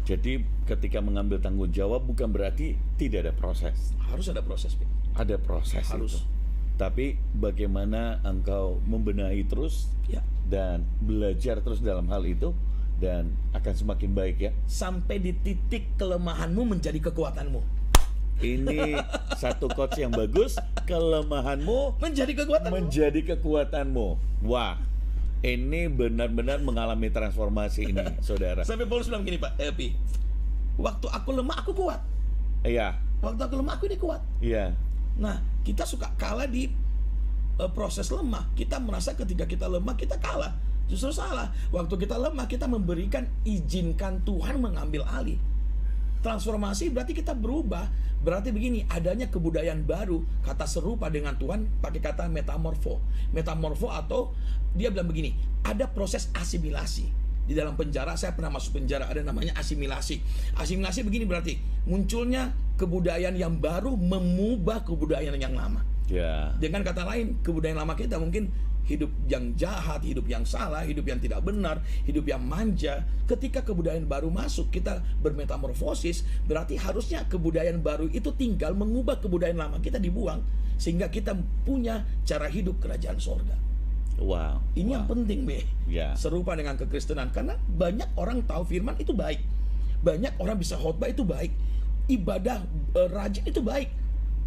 Jadi ketika mengambil tanggung jawab bukan berarti tidak ada proses. Harus ada proses, Pak. Ada proses. Harus. Itu. Tapi bagaimana engkau membenahi terus dan belajar terus dalam hal itu, dan akan semakin baik ya. Sampai di titik kelemahanmu menjadi kekuatanmu. Ini satu quotes yang bagus. Kelemahanmu menjadi kekuatanmu. Wah, ini benar-benar mengalami transformasi ini, saudara. Sampai Paulus bilang gini, Pak Epi, waktu aku lemah aku kuat. Waktu aku lemah aku ini kuat. Nah, kita suka kalah di proses lemah. Kita merasa ketika kita lemah kita kalah. Justru salah. Waktu kita lemah kita memberikan, izinkan Tuhan mengambil alih. Transformasi berarti kita berubah. Berarti begini, adanya kebudayaan baru. Kata serupa dengan Tuhan pakai kata metamorfo. Metamorfo atau dia bilang begini, ada proses asimilasi. Di dalam penjara, saya pernah masuk penjara, ada namanya asimilasi. Asimilasi begini berarti, munculnya kebudayaan yang baru mengubah kebudayaan yang lama. Ya. Dengan kata lain, kebudayaan lama kita mungkin hidup yang jahat, hidup yang salah, hidup yang tidak benar, hidup yang manja. Ketika kebudayaan baru masuk, kita bermetamorfosis, berarti harusnya kebudayaan baru itu tinggal mengubah kebudayaan lama kita, dibuang, sehingga kita punya cara hidup kerajaan sorga. Wow. Ini yang penting, Be. Ya. Serupa dengan kekristenan, karena banyak orang tahu firman itu baik, banyak orang bisa khotbah itu baik, ibadah rajin itu baik,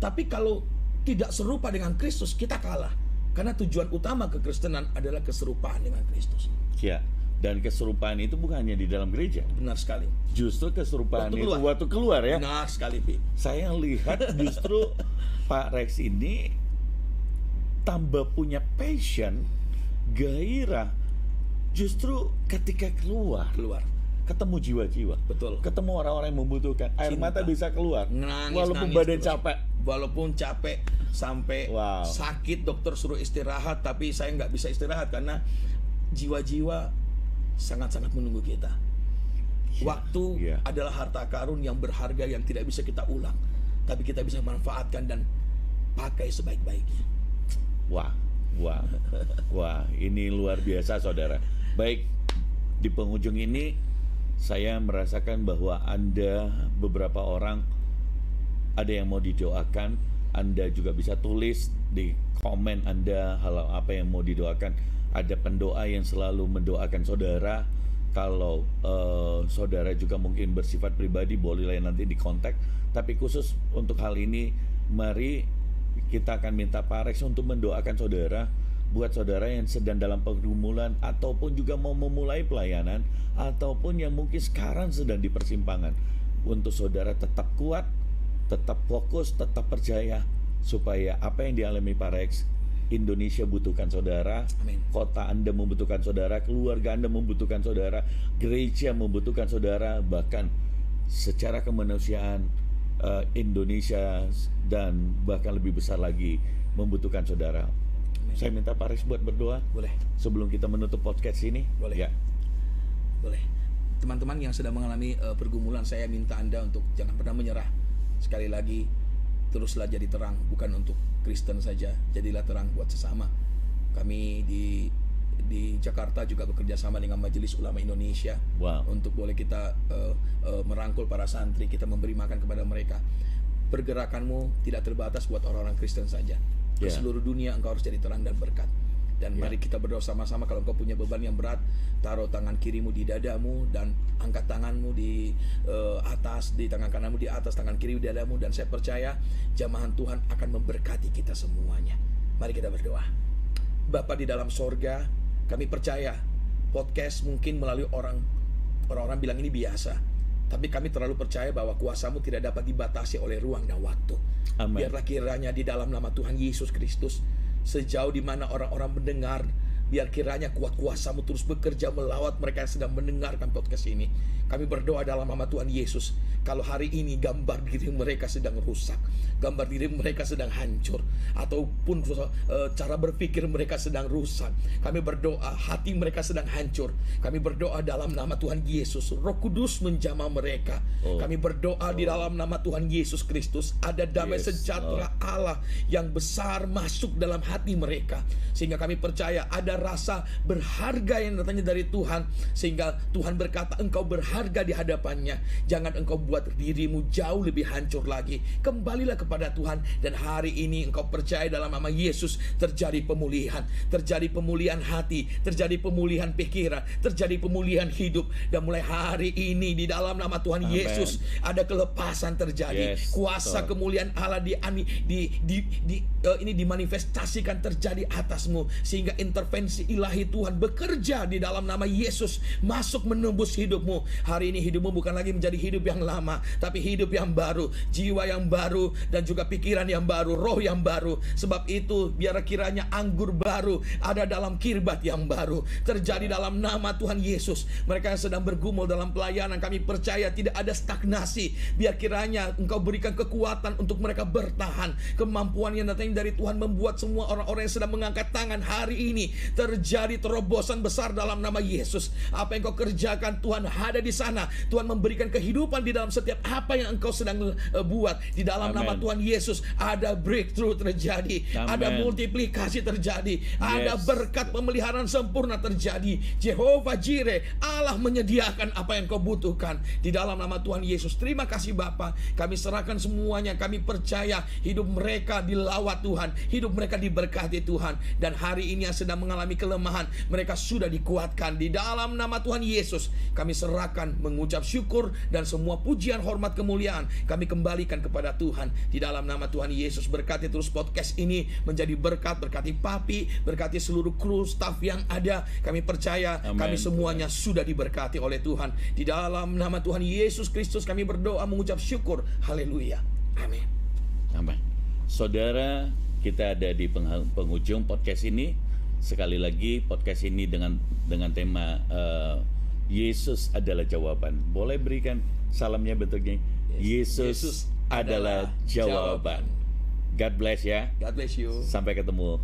tapi kalau tidak serupa dengan Kristus, kita kalah. Karena tujuan utama kekristenan adalah keserupaan dengan Kristus. Ya. Dan keserupaan itu bukan hanya di dalam gereja. Benar sekali. Justru keserupaan Waktu itu waktu keluar ya. Benar sekali, Pi. Saya lihat justru Pak Rex ini tambah punya passion, gairah, justru ketika keluar ketemu jiwa-jiwa, betul, ketemu orang-orang yang membutuhkan, air cinta, mata bisa keluar, walaupun badan terus. capek, walaupun capek sampai sakit, dokter suruh istirahat, tapi saya nggak bisa istirahat karena jiwa-jiwa sangat-sangat menunggu kita. Waktu adalah harta karun yang berharga yang tidak bisa kita ulang, tapi kita bisa manfaatkan dan pakai sebaik-baiknya. Wah, ini luar biasa, saudara. Baik, di penghujung ini saya merasakan bahwa Anda, beberapa orang, ada yang mau didoakan. Anda juga bisa tulis di komen Anda hal apa yang mau didoakan. Ada pendoa yang selalu mendoakan saudara. Kalau saudara juga mungkin bersifat pribadi, bolehlah nanti di kontak. Tapi khusus untuk hal ini, mari kita akan minta Pak Rex untuk mendoakan saudara, buat saudara yang sedang dalam pergumulan, ataupun juga mau memulai pelayanan, ataupun yang mungkin sekarang sedang di persimpangan. Untuk saudara tetap kuat, tetap fokus, tetap percaya, supaya apa yang dialami Pak Rex, Indonesia butuhkan saudara. Amin. Kota Anda membutuhkan saudara, keluarga Anda membutuhkan saudara, gereja membutuhkan saudara, bahkan secara kemanusiaan Indonesia dan bahkan lebih besar lagi membutuhkan saudara. Amin. Saya minta Pak Rex buat berdoa. Boleh. Sebelum kita menutup podcast ini. Boleh. Ya. Boleh. Teman-teman yang sedang mengalami pergumulan, saya minta Anda untuk jangan pernah menyerah. Sekali lagi, teruslah jadi terang, bukan untuk Kristen saja, jadilah terang buat sesama. Kami di Jakarta juga bekerja sama dengan Majelis Ulama Indonesia. Untuk boleh kita merangkul para santri, kita memberi makan kepada mereka. Pergerakanmu tidak terbatas buat orang-orang Kristen saja. Ke seluruh dunia engkau harus jadi terang dan berkat. Dan mari kita berdoa sama-sama. Kalau engkau punya beban yang berat, taruh tangan kirimu di dadamu dan angkat tanganmu di atas, di tangan kananmu di atas, tangan kiri di dadamu, dan saya percaya jamahan Tuhan akan memberkati kita semuanya. Mari kita berdoa. Bapa di dalam sorga, kami percaya podcast mungkin melalui orang-orang bilang ini biasa, tapi kami terlalu percaya bahwa kuasa-Mu tidak dapat dibatasi oleh ruang dan waktu. Amen. Biarlah kiranya di dalam nama Tuhan Yesus Kristus, sejauh di mana orang-orang mendengar, biar kiranya kuat kuasa-Mu terus bekerja melawat mereka yang sedang mendengarkan podcast ini. Kami berdoa dalam nama Tuhan Yesus, kalau hari ini gambar diri mereka sedang rusak, gambar diri mereka sedang hancur, ataupun cara berpikir mereka sedang rusak, kami berdoa hati mereka sedang hancur, kami berdoa dalam nama Tuhan Yesus, Roh Kudus menjamah mereka. Kami berdoa di dalam nama Tuhan Yesus Kristus, ada damai sejahtera Allah yang besar masuk dalam hati mereka, sehingga kami percaya ada rasa berharga yang datangnya dari Tuhan, sehingga Tuhan berkata engkau berharga di hadapannya. Jangan engkau buat dirimu jauh lebih hancur lagi. Kembalilah kepada Tuhan, dan hari ini engkau percaya dalam nama Yesus terjadi pemulihan hati, terjadi pemulihan pikiran, terjadi pemulihan hidup. Dan mulai hari ini di dalam nama Tuhan Yesus ada kelepasan terjadi. Kuasa kemuliaan Allah ini dimanifestasikan terjadi atasmu, sehingga intervensi intervensi ilahi Tuhan bekerja di dalam nama Yesus, masuk menembus hidupmu. Hari ini hidupmu bukan lagi menjadi hidup yang lama, tapi hidup yang baru, jiwa yang baru, dan juga pikiran yang baru, roh yang baru. Sebab itu biar kiranya anggur baru ada dalam kirbat yang baru terjadi dalam nama Tuhan Yesus. Mereka yang sedang bergumul dalam pelayanan, kami percaya tidak ada stagnasi. Biar kiranya Engkau berikan kekuatan untuk mereka bertahan, kemampuan yang datang dari Tuhan membuat semua orang-orang yang sedang mengangkat tangan hari ini terjadi terobosan besar dalam nama Yesus. Apa yang Engkau kerjakan, Tuhan ada di sana. Tuhan memberikan kehidupan di dalam setiap apa yang Engkau sedang buat. Di dalam nama Tuhan Yesus ada breakthrough terjadi, ada multiplikasi terjadi, ada berkat pemeliharaan sempurna terjadi. Jehovah Jireh, Allah menyediakan apa yang Kau butuhkan di dalam nama Tuhan Yesus. Terima kasih Bapa, kami serahkan semuanya. Kami percaya hidup mereka dilawat Tuhan, hidup mereka diberkati Tuhan. Dan hari ini yang sedang mengalami kelemahan, mereka sudah dikuatkan di dalam nama Tuhan Yesus. Kami serahkan, mengucap syukur, dan semua pujian, hormat, kemuliaan kami kembalikan kepada Tuhan di dalam nama Tuhan Yesus. Berkati terus podcast ini menjadi berkat, berkati Papi, berkati seluruh kru staff yang ada. Kami percaya kami semuanya sudah diberkati oleh Tuhan. Di dalam nama Tuhan Yesus Kristus kami berdoa, mengucap syukur. Haleluya. Amin. Amin. Saudara, kita ada di penghujung podcast ini. Sekali lagi podcast ini dengan tema Yesus adalah jawaban. Boleh berikan salamnya bentuknya? Yesus adalah jawaban. God bless ya. God bless you. Sampai ketemu.